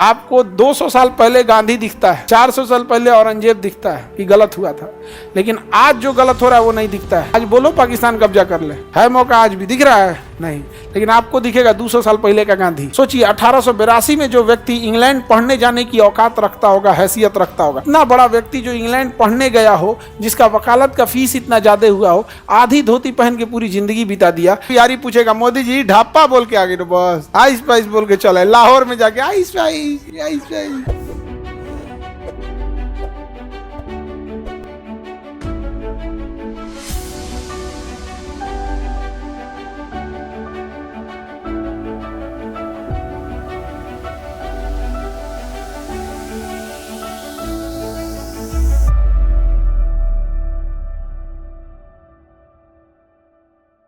आपको 200 साल पहले गांधी दिखता है, 400 साल पहले औरंगजेब दिखता है कि गलत हुआ था, लेकिन आज जो गलत हो रहा है वो नहीं दिखता है। आज बोलो पाकिस्तान कब्जा कर ले, है मौका आज भी दिख रहा है नहीं, लेकिन आपको दिखेगा 200 साल पहले का गांधी। सोचिए 1882 में जो व्यक्ति इंग्लैंड पढ़ने जाने की औकात रखता होगा, हैसियत रखता होगा, इतना बड़ा व्यक्ति जो इंग्लैंड पढ़ने गया हो, जिसका वकालत का फीस इतना ज्यादा हुआ हो, आधी धोती पहन के पूरी जिंदगी बिता दिया। यारी पूछेगा मोदी जी ढापा बोल के आगे, तो बस आइस पाइस बोल के चला, लाहौर में जाके आइस पाइस आइस पाइस।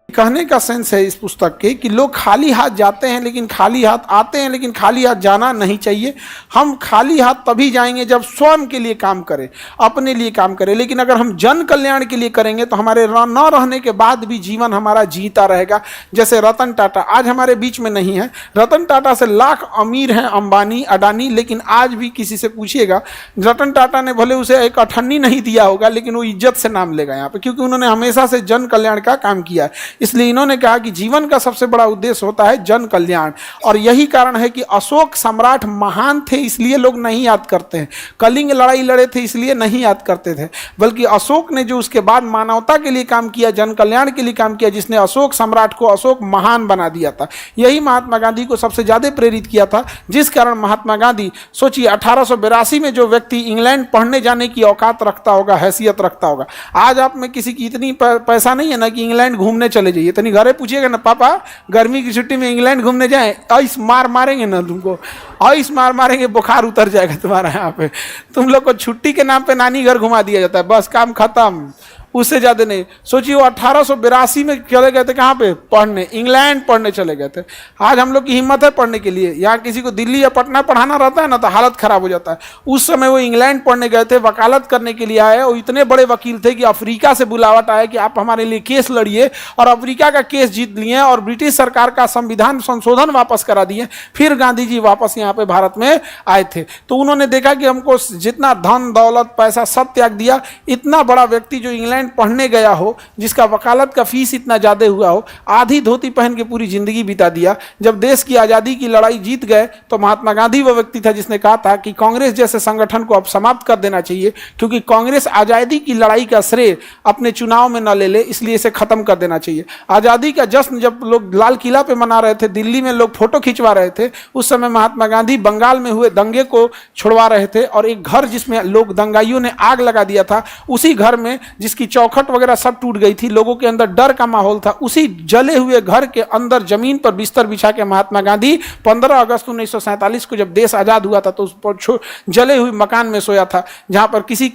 कहने का सेंस है इस पुस्तक के कि लोग खाली हाथ जाते हैं लेकिन खाली हाथ आते हैं, लेकिन खाली हाथ जाना नहीं चाहिए। हम खाली हाथ तभी जाएंगे जब स्वयं के लिए काम करें, अपने लिए काम करें। लेकिन अगर हम जन कल्याण के लिए करेंगे तो हमारे न रहने के बाद भी जीवन हमारा जीता रहेगा। जैसे रतन टाटा आज हमारे बीच में नहीं है, रतन टाटा से लाख अमीर हैं अंबानी अडानी, लेकिन आज भी किसी से पूछिएगा, रतन टाटा ने भले उसे एक अठन्नी नहीं दिया होगा, लेकिन वो इज्जत से नाम लेगा यहाँ पे, क्योंकि उन्होंने हमेशा से जन कल्याण का काम किया है। इसलिए इन्होंने कहा कि जीवन का सबसे बड़ा उद्देश्य होता है जन कल्याण। और यही कारण है कि अशोक सम्राट महान थे इसलिए लोग नहीं याद करते हैं, कलिंग लड़ाई लड़े थे इसलिए नहीं याद करते थे, बल्कि अशोक ने जो उसके बाद मानवता के लिए काम किया, जन कल्याण के लिए काम किया, जिसने अशोक सम्राट को अशोक महान बना दिया था, यही महात्मा गांधी को सबसे ज्यादा प्रेरित किया था। जिस कारण महात्मा गांधी, सोचिए 1882 में जो व्यक्ति इंग्लैंड पढ़ने जाने की औकात रखता होगा, हैसियत रखता होगा, आज आप में किसी की इतनी पैसा नहीं है ना कि इंग्लैंड घूमने चले जाइए। तनी घरे पूछिएगा ना, पापा गर्मी की छुट्टी में इंग्लैंड घूमने जाएं, आइस मार मारेंगे ना तुमको, आइस मार मारेंगे, बुखार उतर जाएगा तुम्हारा। यहाँ पे तुम लोग को छुट्टी के नाम पे नानी घर घुमा दिया जाता है, बस काम खत्म, उससे ज्यादा नहीं। सोचिए वो 1882 में चले गए थे कहाँ पे पढ़ने, इंग्लैंड पढ़ने चले गए थे। आज हम लोग की हिम्मत है पढ़ने के लिए, यहाँ किसी को दिल्ली या पटना पढ़ाना रहता है ना तो हालत खराब हो जाता है। उस समय वो इंग्लैंड पढ़ने गए थे, वकालत करने के लिए आए, और इतने बड़े वकील थे कि अफ्रीका से बुलावट आया कि आप हमारे लिए केस लड़िए, और अफ्रीका का केस जीत लिए और ब्रिटिश सरकार का संविधान संशोधन वापस करा दिए। फिर गांधी जी वापस यहाँ पे भारत में आए थे, तो उन्होंने देखा कि हमको जितना धन दौलत पैसा सब त्याग दिया। इतना बड़ा व्यक्ति जो इंग्लैंड पढ़ने गया हो, जिसका वकालत का फीस इतना ज्यादा हुआ हो, आधी धोती पहन के पूरी जिंदगी बिता दिया। जब देश की आजादी की लड़ाई जीत गए तो महात्मा गांधी वो व्यक्ति था जिसने कहा था कि कांग्रेस जैसे संगठन को अब समाप्त कर देना चाहिए, क्योंकि कांग्रेस आजादी की लड़ाई का श्रेय अपने चुनाव में न ले ले, इसलिए इसे खत्म कर देना चाहिए। आजादी का जश्न जब लोग लाल किला पे मना रहे थे, दिल्ली में लोग फोटो खिंचवा रहे थे, उस समय महात्मा गांधी बंगाल में हुए दंगे को छुड़वा रहे थे, और एक घर जिसमें लोग दंगाइयों ने आग लगा दिया था, उसी घर में जिसकी चौखट वगैरह सब टूट गई थी, लोगों के अंदर डर का माहौल था, उसी जले हुए घर के अंदर जमीन पर बिस्तर बिछा के महात्मा गांधी 15 अगस्त 1947 को जब देश आजाद हुआ था तो उस पर जले हुए मकान में सोया था, जहां पर किसी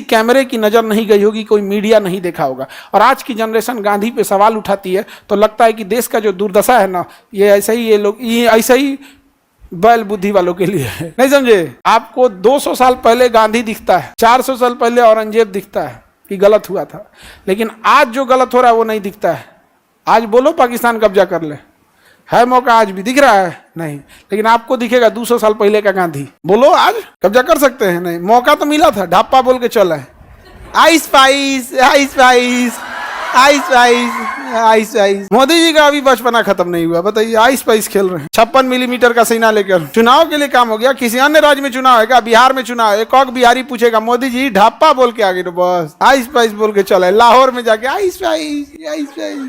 कैमरे की नजर नहीं गई होगी, कोई मीडिया नहीं देखा होगा। और आज की जनरेशन गांधी पे सवाल उठाती है तो लगता है कि देश का जो दुर्दशा है ना, ये ऐसा ही, ये लोग ऐसा ही बैल बुद्धि वालों के लिए है, नहीं समझे। आपको 200 साल पहले गांधी दिखता है, 400 साल पहले औरंगजेब दिखता है कि गलत हुआ था, लेकिन आज जो गलत हो रहा है वो नहीं दिखता है। आज बोलो पाकिस्तान कब्जा कर ले, है मौका आज भी दिख रहा है नहीं, लेकिन आपको दिखेगा 200 साल पहले का गांधी। बोलो आज कब्जा कर सकते हैं नहीं, मौका तो मिला था, ढापा बोल के चला है, आइस पाइस आइस पाइस आइस पाइस आइस पाइस। मोदी जी का अभी बचपना खत्म नहीं हुआ, बताइए आइस पाइस खेल रहे हैं, 56 मिलीमीटर का सीना लेकर। चुनाव के लिए काम हो गया, किसी अन्य राज्य में चुनाव है क्या, बिहार में चुनाव है, एक और बिहारी पूछेगा मोदी जी ढापा बोल के आगे, तो बस आइस पाइस बोल के चला है, लाहौर में जाके आइस पाइस आइस पाइस।